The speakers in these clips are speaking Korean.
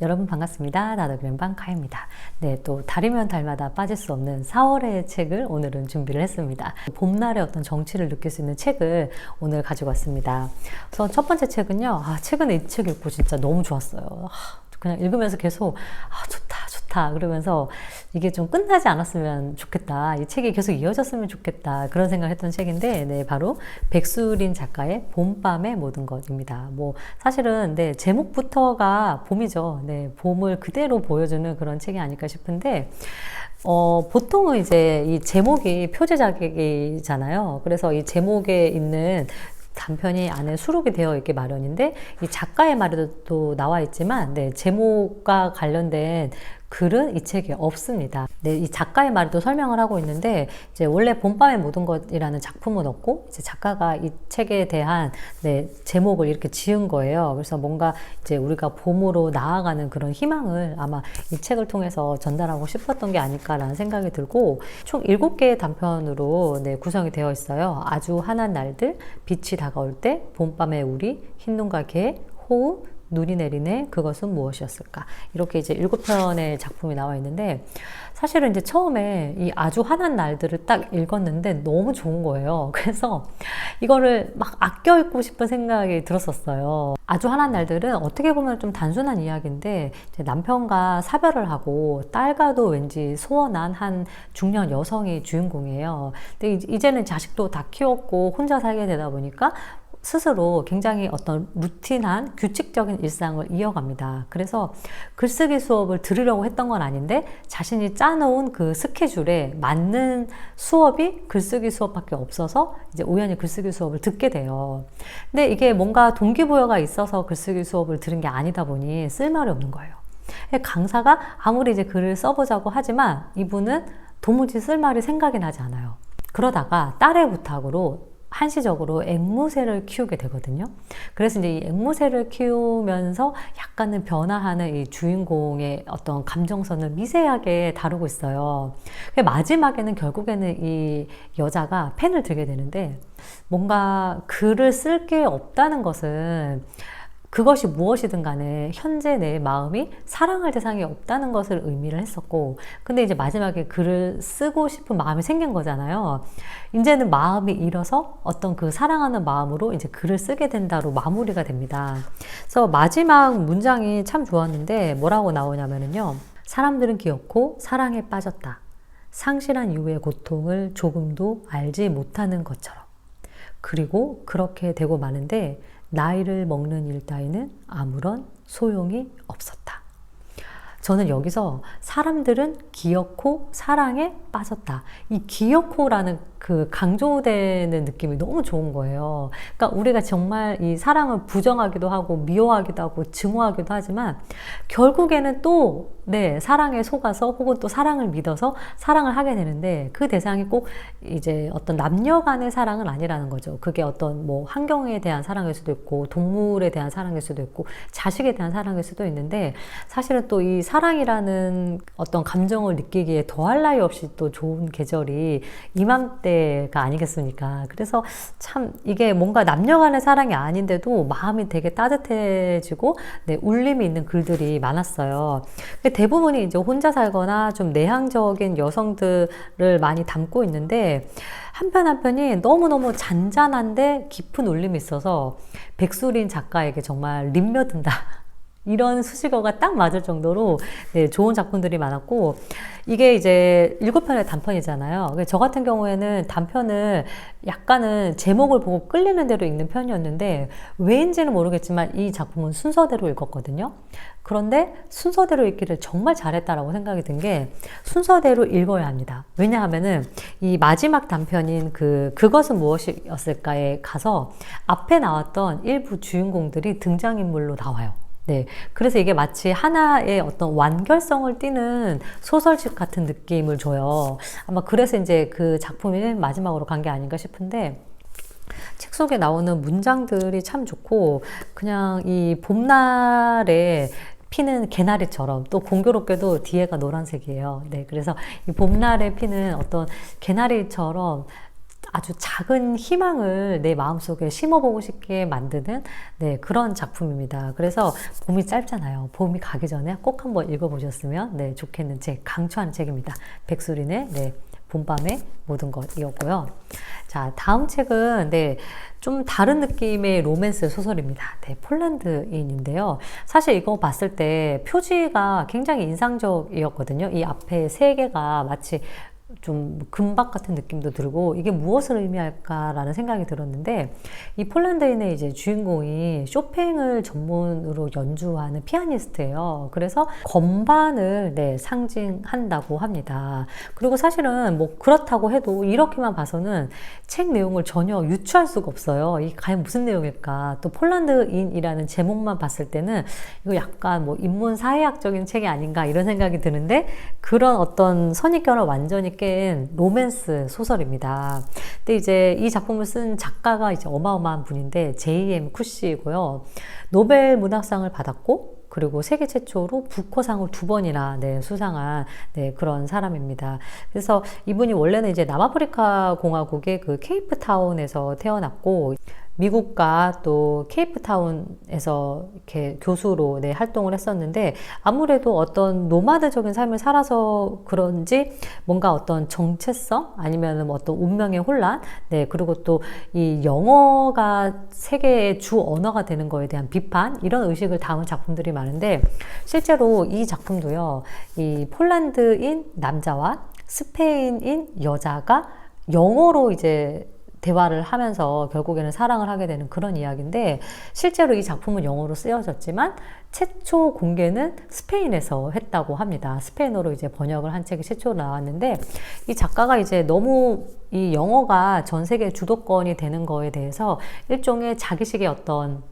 여러분 반갑습니다. 나더그램방 카입니다. 네, 또 달이면 달마다 빠질 수 없는 4월의 책을 오늘은 준비를 했습니다. 봄날의 어떤 정취를 느낄 수 있는 책을 오늘 가지고 왔습니다. 우선 첫 번째 책은요. 최근에 이 책 읽고 진짜 너무 좋았어요. 그냥 읽으면서 계속 좋다 그러면서 이게 좀 끝나지 않았으면 좋겠다, 이 책이 계속 이어졌으면 좋겠다, 그런 생각을 했던 책인데, 네, 바로 백수린 작가의 봄밤의 모든 것입니다. 뭐 사실은 네, 제목부터가 봄이죠. 네, 봄을 그대로 보여주는 그런 책이 아닐까 싶은데, 보통은 이제 이 제목이 표제작이잖아요. 그래서 이 제목에 있는 단편이 안에 수록이 되어 있기 마련인데, 이 작가의 말에도 또 나와 있지만, 네, 제목과 관련된 글은 이 책에 없습니다. 네, 이 작가의 말도 설명을 하고 있는데, 이제 원래 봄밤의 모든 것이라는 작품은 없고, 이제 작가가 이 책에 대한 네, 제목을 이렇게 지은 거예요. 그래서 뭔가 이제 우리가 봄으로 나아가는 그런 희망을 아마 이 책을 통해서 전달하고 싶었던 게 아닐까라는 생각이 들고, 총 7개의 단편으로 네, 구성이 되어 있어요. 아주 환한 날들, 빛이 다가올 때, 봄밤의 우리, 흰눈과 개, 호우, 눈이 내리네, 그것은 무엇이었을까, 이렇게 이제 7편의 작품이 나와 있는데, 사실은 이제 처음에 이 아주 환한 날들을 딱 읽었는데 너무 좋은 거예요. 그래서 이거를 막 아껴 읽고 싶은 생각이 들었었어요. 아주 환한 날들은 어떻게 보면 좀 단순한 이야기인데, 이제 남편과 사별을 하고 딸과도 왠지 소원한 한 중년 여성이 주인공이에요. 근데 이제는 자식도 다 키웠고 혼자 살게 되다 보니까 스스로 굉장히 어떤 루틴한 규칙적인 일상을 이어갑니다. 그래서 글쓰기 수업을 들으려고 했던 건 아닌데, 자신이 짜놓은 그 스케줄에 맞는 수업이 글쓰기 수업밖에 없어서 이제 우연히 글쓰기 수업을 듣게 돼요. 근데 이게 뭔가 동기부여가 있어서 글쓰기 수업을 들은 게 아니다 보니 쓸말이 없는 거예요. 강사가 아무리 이제 글을 써보자고 하지만 이분은 도무지 쓸말이 생각이 나지 않아요. 그러다가 딸의 부탁으로 한시적으로 앵무새를 키우게 되거든요. 그래서 이제 이 앵무새를 키우면서 약간은 변화하는 이 주인공의 어떤 감정선을 미세하게 다루고 있어요. 마지막에는 결국에는 이 여자가 펜을 들게 되는데, 뭔가 글을 쓸 게 없다는 것은, 그것이 무엇이든 간에 현재 내 마음이 사랑할 대상이 없다는 것을 의미를 했었고, 근데 이제 마지막에 글을 쓰고 싶은 마음이 생긴 거잖아요. 이제는 마음이 일어서 어떤 그 사랑하는 마음으로 이제 글을 쓰게 된다로 마무리가 됩니다. 그래서 마지막 문장이 참 좋았는데, 뭐라고 나오냐면요. 사람들은 기어코 사랑에 빠졌다. 상실한 이후의 고통을 조금도 알지 못하는 것처럼. 그리고 그렇게 되고 마는데 나이를 먹는 일 따위는 아무런 소용이 없었다. 저는 여기서 사람들은 기어코 사랑에 빠졌다, 이 기어코라는 그 강조되는 느낌이 너무 좋은 거예요. 그러니까 우리가 정말 이 사랑을 부정하기도 하고 미워하기도 하고 증오하기도 하지만, 결국에는 또 네, 사랑에 속아서 혹은 또 사랑을 믿어서 사랑을 하게 되는데, 그 대상이 꼭 이제 어떤 남녀 간의 사랑은 아니라는 거죠. 그게 어떤 뭐 환경에 대한 사랑일 수도 있고, 동물에 대한 사랑일 수도 있고, 자식에 대한 사랑일 수도 있는데, 사실은 또 이 사랑이라는 어떤 감정을 느끼기에 더할 나위 없이 또 좋은 계절이 이맘때가 아니겠습니까? 그래서 참 이게 뭔가 남녀 간의 사랑이 아닌데도 마음이 되게 따뜻해지고 네, 울림이 있는 글들이 많았어요. 대부분이 이제 혼자 살거나 좀 내향적인 여성들을 많이 담고 있는데, 한 편 한 편이 너무너무 잔잔한데 깊은 울림이 있어서 백수린 작가에게 정말 림며든다, 이런 수식어가 딱 맞을 정도로 네, 좋은 작품들이 많았고, 이게 이제 7편의 단편이잖아요. 저 같은 경우에는 단편을 약간은 제목을 보고 끌리는 대로 읽는 편이었는데, 왜인지는 모르겠지만 이 작품은 순서대로 읽었거든요. 그런데 순서대로 읽기를 정말 잘했다라고 생각이 든 게, 순서대로 읽어야 합니다. 왜냐하면은 이 마지막 단편인 그것은 무엇이었을까에 가서 앞에 나왔던 일부 주인공들이 등장인물로 나와요. 네, 그래서 이게 마치 하나의 어떤 완결성을 띠는 소설집 같은 느낌을 줘요. 아마 그래서 이제 그 작품이 마지막으로 간 게 아닌가 싶은데, 책 속에 나오는 문장들이 참 좋고, 그냥 이 봄날에 피는 개나리처럼, 또 공교롭게도 뒤에가 노란색이에요. 네, 그래서 이 봄날에 피는 어떤 개나리처럼 아주 작은 희망을 내 마음속에 심어보고 싶게 만드는 네, 그런 작품입니다. 그래서 봄이 짧잖아요. 봄이 가기 전에 꼭 한번 읽어보셨으면 네, 좋겠는 책, 강추하는 책입니다. 백수린의 네, 봄밤의 모든 것이었고요. 자, 다음 책은 네, 좀 다른 느낌의 로맨스 소설입니다. 네, 폴란드인인데요. 사실 이거 봤을 때 표지가 굉장히 인상적이었거든요. 이 앞에 세 개가 마치 좀 금박 같은 느낌도 들고 이게 무엇을 의미할까라는 생각이 들었는데 이 폴란드인의 이제 주인공이 쇼팽을 전문으로 연주하는 피아니스트예요. 그래서 건반을 네, 상징한다고 합니다. 그리고 사실은 뭐 그렇다고 해도 이렇게만 봐서는 책 내용을 전혀 유추할 수가 없어요. 이게 과연 무슨 내용일까? 또 폴란드인이라는 제목만 봤을 때는 이거 약간 뭐 인문 사회학적인 책이 아닌가 이런 생각이 드는데 그런 어떤 선입견을 완전히 깬 로맨스 소설입니다. 근데 이제 이 작품을 쓴 작가가 이제 어마어마한 분인데 J.M. 쿠시이고요. 노벨 문학상을 받았고 그리고 세계 최초로 부커상을 2번이나 네, 수상한 네, 그런 사람입니다. 그래서 이분이 원래는 이제 남아프리카 공화국의 그 케이프타운에서 태어났고 미국과 또 케이프타운에서 이렇게 교수로 네, 활동을 했었는데 아무래도 어떤 노마드적인 삶을 살아서 그런지 뭔가 어떤 정체성 아니면 어떤 운명의 혼란 네, 그리고 또 이 영어가 세계의 주 언어가 되는 거에 대한 비판 이런 의식을 담은 작품들이 많은데 실제로 이 작품도요. 이 폴란드인 남자와 스페인인 여자가 영어로 이제 대화를 하면서 결국에는 사랑을 하게 되는 그런 이야기인데 실제로 이 작품은 영어로 쓰여졌지만 최초 공개는 스페인에서 했다고 합니다. 스페인어로 이제 번역을 한 책이 최초로 나왔는데 이 작가가 이제 너무 이 영어가 전 세계 주도권이 되는 거에 대해서 일종의 자기식의 어떤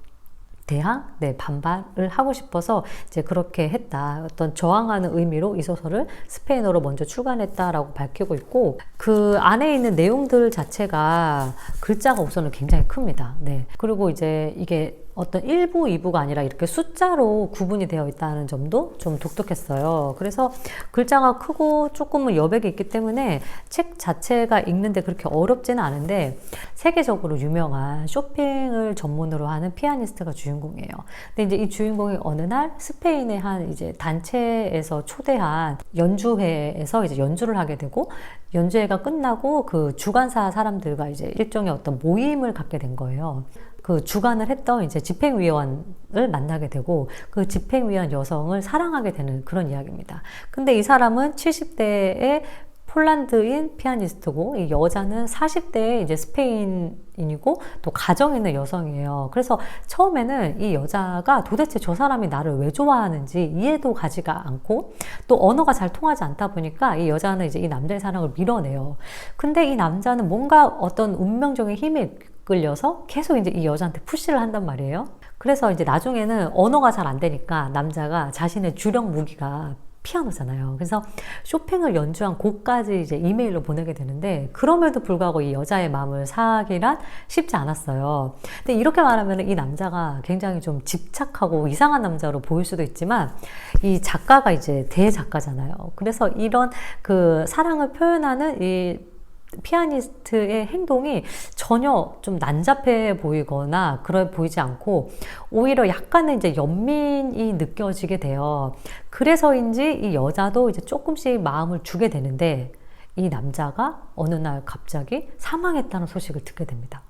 대항? 네, 반발을 하고 싶어서 이제 그렇게 했다. 어떤 저항하는 의미로 이 소설을 스페인어로 먼저 출간했다라고 밝히고 있고 그 안에 있는 내용들 자체가 글자가 우선은 굉장히 큽니다. 네. 그리고 이제 이게 어떤 1부, 2부가 아니라 이렇게 숫자로 구분이 되어 있다는 점도 좀 독특했어요. 그래서 글자가 크고 조금은 여백이 있기 때문에 책 자체가 읽는데 그렇게 어렵지는 않은데 세계적으로 유명한 쇼핑을 전문으로 하는 피아니스트가 주인공이에요. 근데 이제 이 주인공이 어느 날 스페인의 한 이제 단체에서 초대한 연주회에서 이제 연주를 하게 되고 연주회가 끝나고 그 주관사 사람들과 이제 일종의 어떤 모임을 갖게 된 거예요. 그 주관을 했던 이제 집행위원을 만나게 되고 그 집행위원 여성을 사랑하게 되는 그런 이야기입니다. 근데 이 사람은 70대의 폴란드인 피아니스트고 이 여자는 40대의 이제 스페인인이고 또 가정에 있는 여성이에요. 그래서 처음에는 이 여자가 도대체 저 사람이 나를 왜 좋아하는지 이해도 가지가 않고 또 언어가 잘 통하지 않다 보니까 이 여자는 이제 이 남자의 사랑을 밀어내요. 근데 이 남자는 뭔가 어떤 운명적인 힘에 끌려서 계속 이제 이 여자한테 푸시를 한단 말이에요. 그래서 이제 나중에는 언어가 잘 안 되니까 남자가 자신의 주력 무기가 피아노잖아요. 그래서 쇼팽을 연주한 곡까지 이제 이메일로 보내게 되는데 그럼에도 불구하고 이 여자의 마음을 사기란 쉽지 않았어요. 근데 이렇게 말하면 이 남자가 굉장히 좀 집착하고 이상한 남자로 보일 수도 있지만 이 작가가 이제 대작가잖아요. 그래서 이런 그 사랑을 표현하는 이 피아니스트의 행동이 전혀 좀 난잡해 보이거나 그래 보이지 않고 오히려 약간의 이제 연민이 느껴지게 돼요. 그래서인지 이 여자도 이제 조금씩 마음을 주게 되는데 이 남자가 어느 날 갑자기 사망했다는 소식을 듣게 됩니다.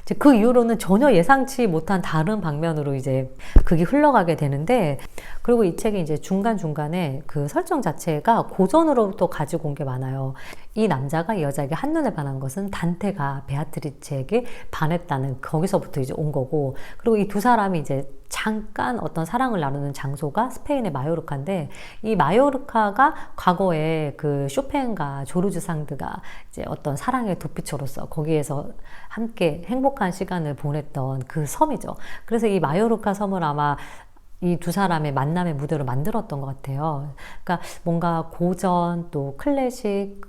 이제 그 이후로는 전혀 예상치 못한 다른 방면으로 이제 극이 흘러가게 되는데 그리고 이 책이 이제 중간중간에 그 설정 자체가 고전으로부터 가지고 온 게 많아요. 이 남자가 이 여자에게 한눈에 반한 것은 단테가 베아트리체에게 반했다는 거기서부터 이제 온 거고 그리고 이 두 사람이 이제 잠깐 어떤 사랑을 나누는 장소가 스페인의 마요르카인데 이 마요르카가 과거에 그 쇼팽과 조르주 상드가 이제 어떤 사랑의 도피처로서 거기에서 함께 행복한 시간을 보냈던 그 섬이죠. 그래서 이 마요르카 섬을 아마 이 두 사람의 만남의 무대로 만들었던 것 같아요. 그러니까 뭔가 고전 또 클래식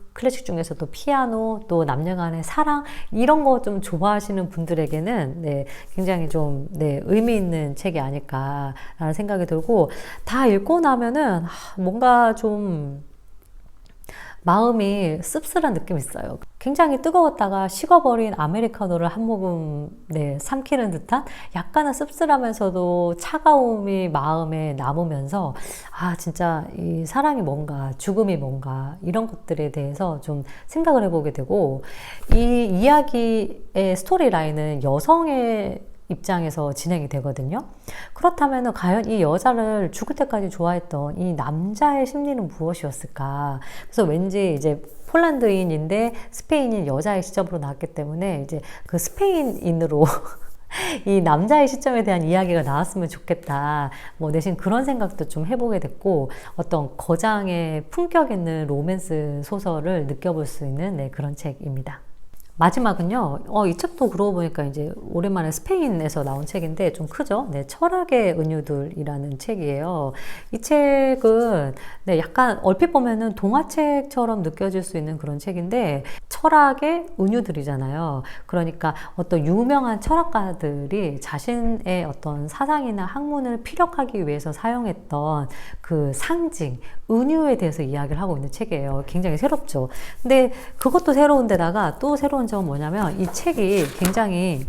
중에서도 피아노 또 남녀 간의 사랑 이런 거 좀 좋아하시는 분들에게는 네, 굉장히 좀 네, 의미 있는 책이 아닐까라는 생각이 들고 다 읽고 나면은 뭔가 좀 마음이 씁쓸한 느낌이 있어요. 굉장히 뜨거웠다가 식어버린 아메리카노를 한 모금 삼키는 듯한 약간은 씁쓸하면서도 차가움이 마음에 남으면서 진짜 이 사랑이 뭔가 죽음이 뭔가 이런 것들에 대해서 좀 생각을 해보게 되고, 이 이야기의 스토리라인은 여성의 입장에서 진행이 되거든요. 그렇다면 과연 이 여자를 죽을 때까지 좋아했던 이 남자의 심리는 무엇이었을까? 그래서 왠지 이제 폴란드인인데 스페인인 여자의 시점으로 나왔기 때문에 이제 그 스페인인으로 이 남자의 시점에 대한 이야기가 나왔으면 좋겠다. 뭐 대신 그런 생각도 좀 해보게 됐고, 어떤 거장의 품격 있는 로맨스 소설을 느껴볼 수 있는 그런 책입니다. 마지막은요, 이 책도 그러고 보니까 이제 오랜만에 스페인에서 나온 책인데 좀 크죠? 철학의 은유들이라는 책이에요. 이 책은 약간 얼핏 보면은 동화책처럼 느껴질 수 있는 그런 책인데, 철학의 은유들이잖아요. 그러니까 어떤 유명한 철학가들이 자신의 어떤 사상이나 학문을 피력하기 위해서 사용했던 그 상징, 은유에 대해서 이야기를 하고 있는 책이에요. 굉장히 새롭죠. 근데 그것도 새로운 데다가 또 새로운 점은 뭐냐면 이 책이 굉장히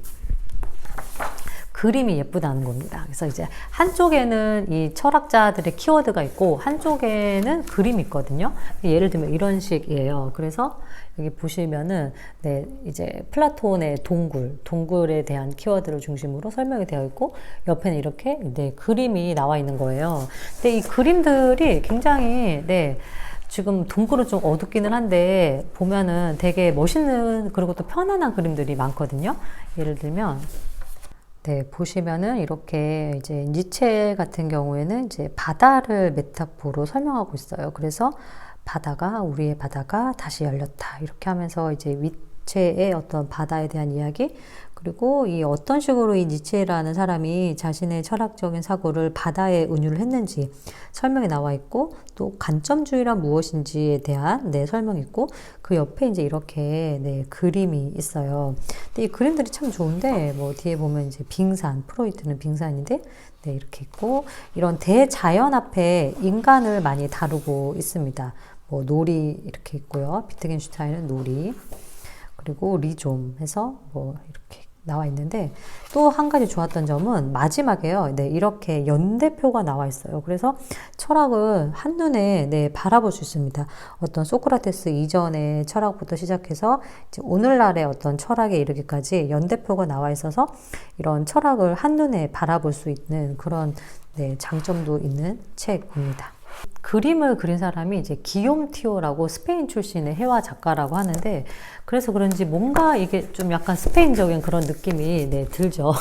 그림이 예쁘다는 겁니다. 그래서 이제 한쪽에는 이 철학자들의 키워드가 있고 한쪽에는 그림이 있거든요. 예를 들면 이런 식이에요. 그래서 여기 보시면은 이제 플라톤의 동굴에 대한 키워드를 중심으로 설명이 되어 있고, 옆에는 이렇게 그림이 나와 있는 거예요. 근데 이 그림들이 굉장히 지금 동굴은 좀 어둡기는 한데 보면은 되게 멋있는, 그리고 또 편안한 그림들이 많거든요. 예를 들면 보시면은 이렇게 이제 니체 같은 경우에는 이제 바다를 메타포로 설명하고 있어요. 그래서 우리의 바다가 다시 열렸다. 이렇게 하면서 이제 니체의 어떤 바다에 대한 이야기, 그리고 이 어떤 식으로 이 니체라는 사람이 자신의 철학적인 사고를 바다에 은유를 했는지 설명이 나와 있고, 또 관점주의란 무엇인지에 대한 설명이 있고, 그 옆에 이제 이렇게 그림이 있어요. 근데 이 그림들이 참 좋은데, 뭐 뒤에 보면 이제 빙산, 프로이트는 빙산인데 이렇게 있고, 이런 대자연 앞에 인간을 많이 다루고 있습니다. 뭐 놀이 이렇게 있고요. 비트겐슈타인은 놀이, 그리고 리좀 해서 뭐 이렇게 나와 있는데, 또 한 가지 좋았던 점은 마지막에요. 이렇게 연대표가 나와 있어요. 그래서 철학을 한눈에 바라볼 수 있습니다. 어떤 소크라테스 이전의 철학부터 시작해서 이제 오늘날의 어떤 철학에 이르기까지 연대표가 나와 있어서 이런 철학을 한눈에 바라볼 수 있는 그런 장점도 있는 책입니다. 그림을 그린 사람이 이제 기욤 티오라고 스페인 출신의 회화 작가라고 하는데, 그래서 그런지 뭔가 이게 좀 약간 스페인적인 그런 느낌이 들죠.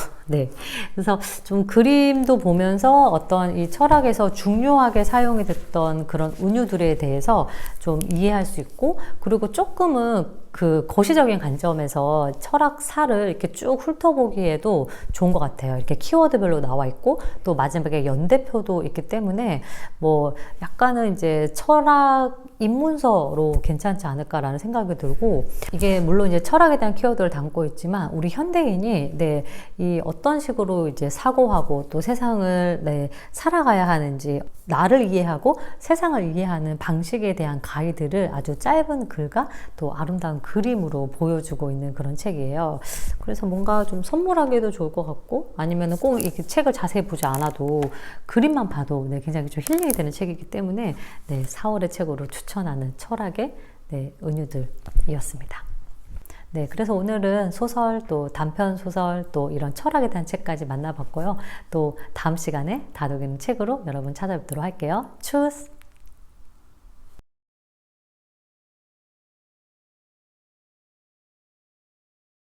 그래서 좀 그림도 보면서 어떤 이 철학에서 중요하게 사용이 됐던 그런 은유들에 대해서 좀 이해할 수 있고, 그리고 조금은 그 거시적인 관점에서 철학사를 이렇게 쭉 훑어보기에도 좋은 것 같아요. 이렇게 키워드별로 나와 있고, 또 마지막에 연대표도 있기 때문에 뭐 약간은 이제 철학 입문서로 괜찮지 않을까라는 생각이 들고, 이게 물론 이제 철학에 대한 키워드를 담고 있지만 우리 현대인이 이 어떤 식으로 이제 사고하고 또 세상을 살아가야 하는지, 나를 이해하고 세상을 이해하는 방식에 대한 가이드를 아주 짧은 글과 또 아름다운 그림으로 보여주고 있는 그런 책이에요. 그래서 뭔가 좀 선물하기도 좋을 것 같고, 아니면 꼭 이렇게 책을 자세히 보지 않아도 그림만 봐도 굉장히 좀 힐링이 되는 책이기 때문에 4월의 책으로 추천하는 철학의 은유들이었습니다. 그래서 오늘은 소설, 또 단편 소설, 또 이런 철학에 대한 책까지 만나봤고요. 또 다음 시간에 다루기는 책으로 여러분 찾아뵙도록 할게요. 추스!